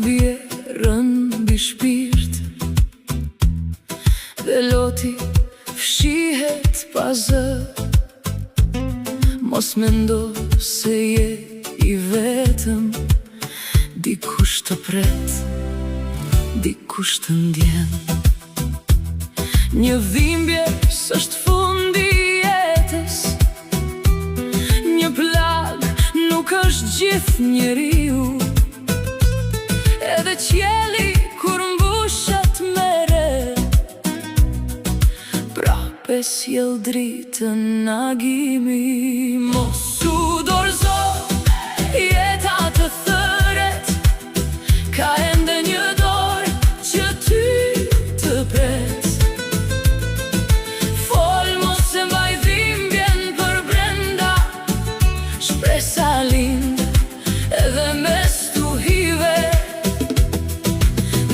vjerën mbi shpirt, dhe loti fshihet pa zë. Mos mendo se je i vetëm, dikush të pret, dikush të ndjen. Një dhimbje s'është fundi i jetës, një plag nuk është gjithë njeriu. Edhe qielli kur mbushet me re, prape sjell dritën agimi. Mos u dorëzo jeta të thëret, ka ende një dorë që ty të pret. Fol mos e mbaj dhimbjen për brenda, shpresa lind edhe mes tuhive.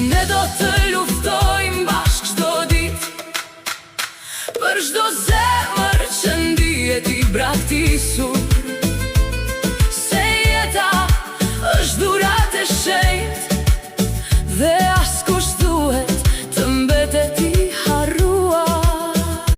Ne do të luftojmë bashkë çdo ditë, për çdo zemër që ndihet i braktisur.